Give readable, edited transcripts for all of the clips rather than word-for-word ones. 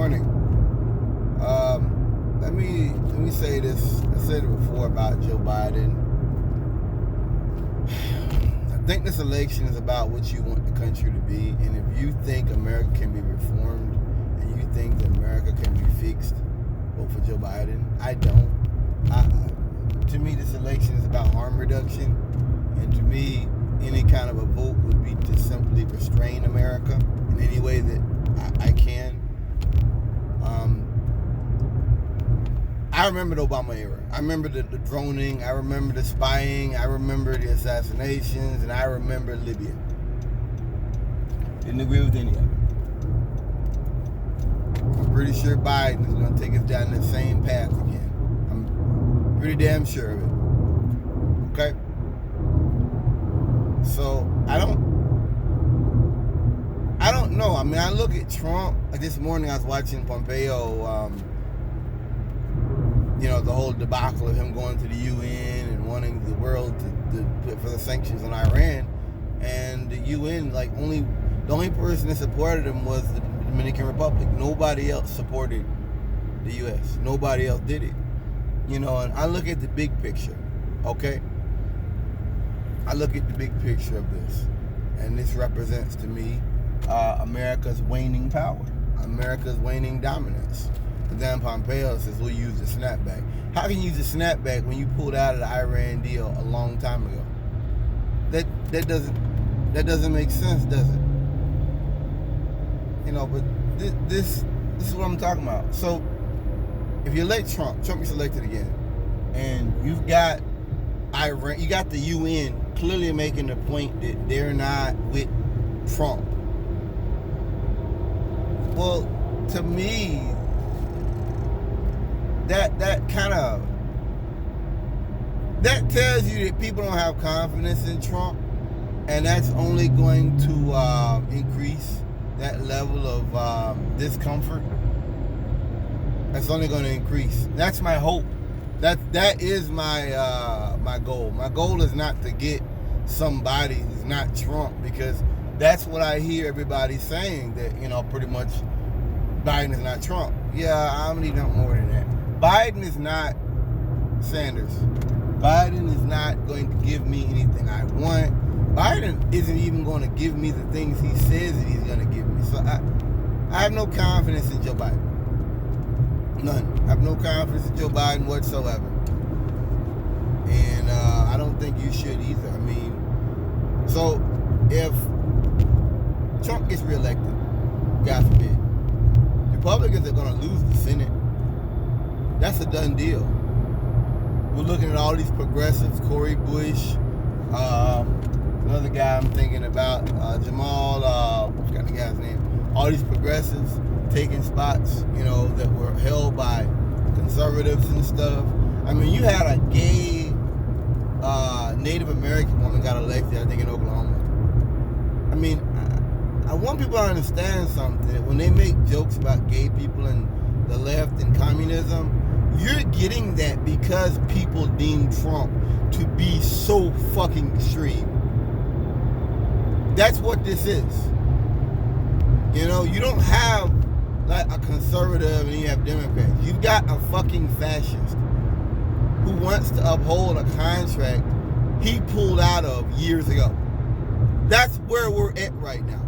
morning. Let me say this. I said it before about Joe Biden. I think this election is about what you want the country to be, and if you think America can be reformed and you think that America can be fixed, vote for Joe Biden. I don't. To me, this election is about harm reduction, and to me, any kind of a vote would be to simply restrain America in any way that I can. I remember the Obama era. I remember the droning. I remember the spying. I remember the assassinations, and I remember Libya. Didn't agree with any of it. I'm pretty sure Biden is going to take us down the same path again. I'm pretty damn sure of it. Okay? So, I don't know. I mean, I look at Trump. Like this morning I was watching Pompeo, the whole debacle of him going to the UN and wanting the world to for the sanctions on Iran. And the UN, the only person that supported him was the Dominican Republic. Nobody else supported the US. Nobody else did it. And I look at the big picture, okay? I look at the big picture of this, and this represents to me America's waning power, America's waning dominance. But then Pompeo says we'll use the snapback. How can you use the snapback when you pulled out of the Iran deal a long time ago? That doesn't make sense, does it? But this is what I'm talking about. So if you elect Trump gets elected again, and you've got Iran, you got the UN clearly making the point that they're not with Trump. Well, to me, that tells you that people don't have confidence in Trump, and that's only going to increase that level of discomfort. That's only going to increase. That's my hope. That is my my goal. My goal is not to get somebody who's not Trump, because that's what I hear everybody saying, that pretty much Biden is not Trump. Yeah, I'm need no more than that. Biden is not Sanders. Biden is not going to give me anything I want. Biden isn't even going to give me the things he says that he's going to give me. So I have no confidence in Joe Biden. None. I have no confidence in Joe Biden whatsoever. And I don't think you should either. I mean, so if Trump gets reelected, God forbid, Republicans are going to lose the Senate. That's a done deal. We're looking at all these progressives, Cori Bush, another guy I'm thinking about, Jamal, I forgot the guy's name. All these progressives taking spots, that were held by conservatives and stuff. I mean, you had a gay Native American woman got elected, I think, in Oklahoma. I mean, I want people to understand something. That when they make jokes about gay people and the left and communism, you're getting that because people deem Trump to be so fucking extreme. That's what this is. You don't have like a conservative and you have Democrats. You've got a fucking fascist who wants to uphold a contract he pulled out of years ago. That's where we're at right now.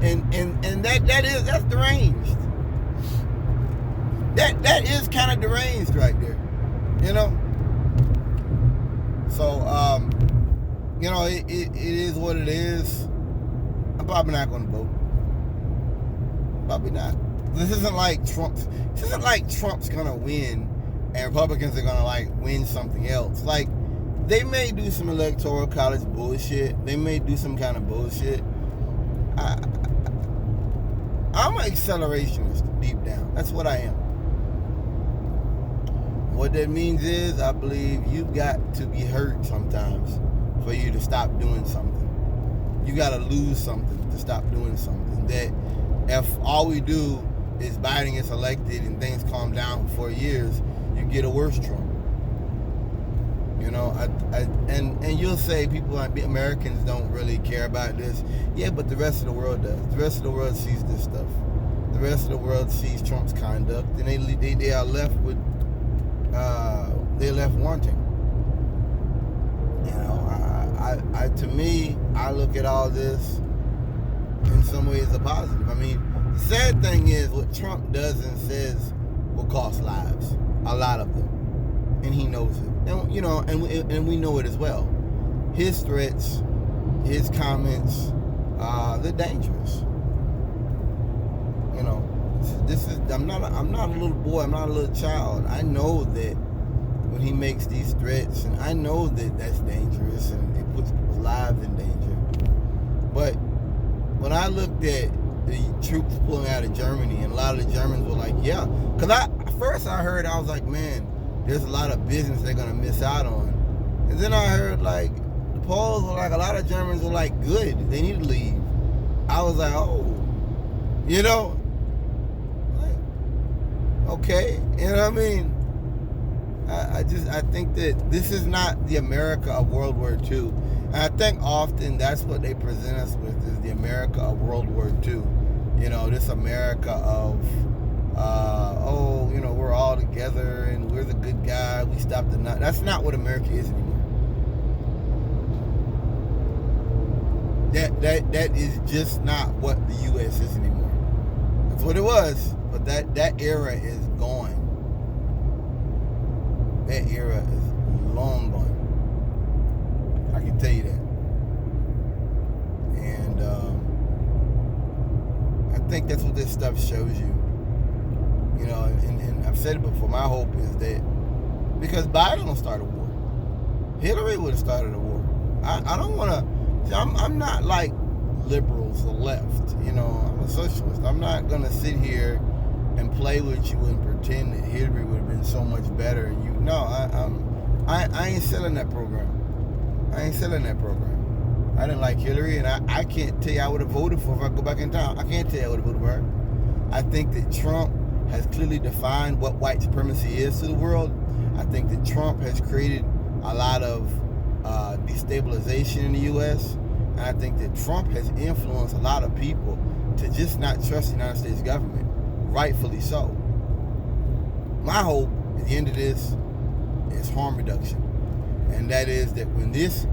And that's deranged. That is kind of deranged right there. So it is what it is. I'm probably not gonna vote. Probably not. This isn't like Trump's gonna win and Republicans are gonna win something else. They may do some electoral college bullshit. They may do some kind of bullshit. I'm an accelerationist deep down. That's what I am. What that means is I believe you've got to be hurt sometimes for you to stop doing something. You got to lose something to stop doing something. That if all we do is Biden gets elected and things calm down for 4 years, you get a worse Trump. And you'll say Americans don't really care about this. Yeah, but the rest of the world does. The rest of the world sees this stuff. the rest of the world sees Trump's conduct, and they are left with they're left wanting. You know, to me, I look at all this in some ways a positive. I mean, the sad thing is what Trump does and says will cost lives, a lot of them, and he knows it. And you know, and we know it as well. His threats, his comments, they're dangerous. You know, this is I'm not a little boy. I'm not a little child. I know that when he makes these threats, and I know that that's dangerous and it puts people's lives in danger. But when I looked at the troops pulling out of Germany, and a lot of the Germans were like, yeah, because first I heard, I was like, man, there's a lot of business they're gonna miss out on. And then I heard like the polls were like, a lot of Germans were like, good, they need to leave. I was like, oh, you know, like, okay, you know what I mean? I think that this is not the America of World War II. And I think often that's what they present us with, is the America of World War II. You know, this America of, you know, we're all together and we're the good guy, we stopped the Nazis. That's not what America is anymore. That is just not what the U.S. is anymore. That's what it was, but that era is gone. That era is long gone. I can tell you that. And I think that's what this stuff shows you. You know, and I've said it before, my hope is that, because Biden will start a war. Hillary would have started a war. I don't want to, I'm not like liberals, the left. You know, I'm a socialist. I'm not going to sit here and play with you and pretend that Hillary would have been so much better. And you, no, I ain't selling that program. I ain't selling that program. I didn't like Hillary, and I can't tell you I would have voted for her if I go back in time. I can't tell you I would have voted for her. I think that Trump has clearly defined what white supremacy is to the world. I think that Trump has created a lot of destabilization in the U.S., and I think that Trump has influenced a lot of people to just not trust the United States government, rightfully so. My hope at the end of this is harm reduction, and that is that when these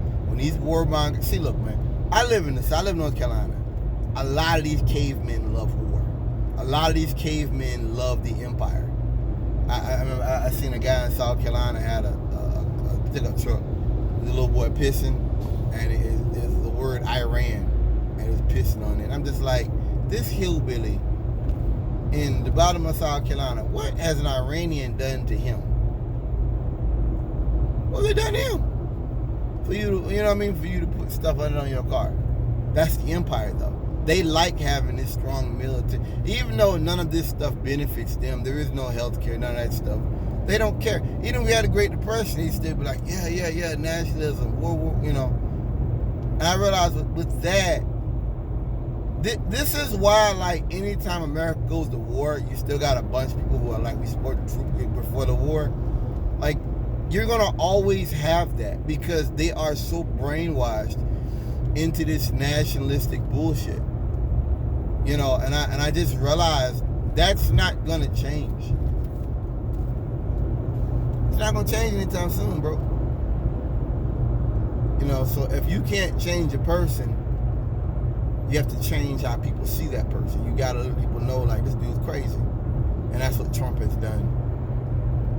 warmongers, see, look, man, I live in North Carolina. A lot of these cavemen love war. A lot of these cavemen love the empire. I remember I seen a guy in South Carolina had a pickup truck. The little boy pissing, and it's the word Iran, and it was pissing on it. I'm just like, this hillbilly in the bottom of South Carolina, what has an Iranian done to him? What have they done to him? For you to, you know what I mean? For you to put stuff on your car. That's the empire, though. They like having this strong military. Even though none of this stuff benefits them, there is no health care, none of that stuff. They don't care. Even if we had a Great Depression, he'd still be like, yeah, nationalism, war, you know. And I realized with that, this is why, like, anytime America goes to war, you still got a bunch of people who are like, we support the troop before the war. Like, you're going to always have that, because they are so brainwashed into this nationalistic bullshit. You know, and I just realized that's not going to change. It's not going to change anytime soon, bro. You know, so if you can't change a person, you have to change how people see that person. You got to let people know, like, this dude's crazy. And that's what Trump has done.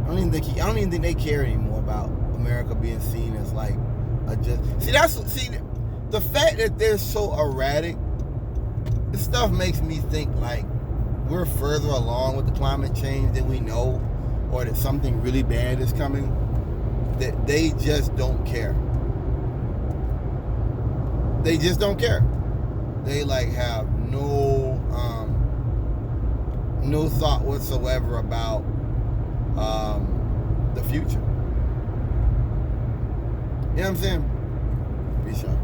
I don't even think they care anymore about America being seen as like a just. See, the fact that they're so erratic, this stuff makes me think like we're further along with the climate change than we know, or that something really bad is coming. That they just don't care. They just don't care. They like have no thought whatsoever about the future. You know what I'm saying? Peace out.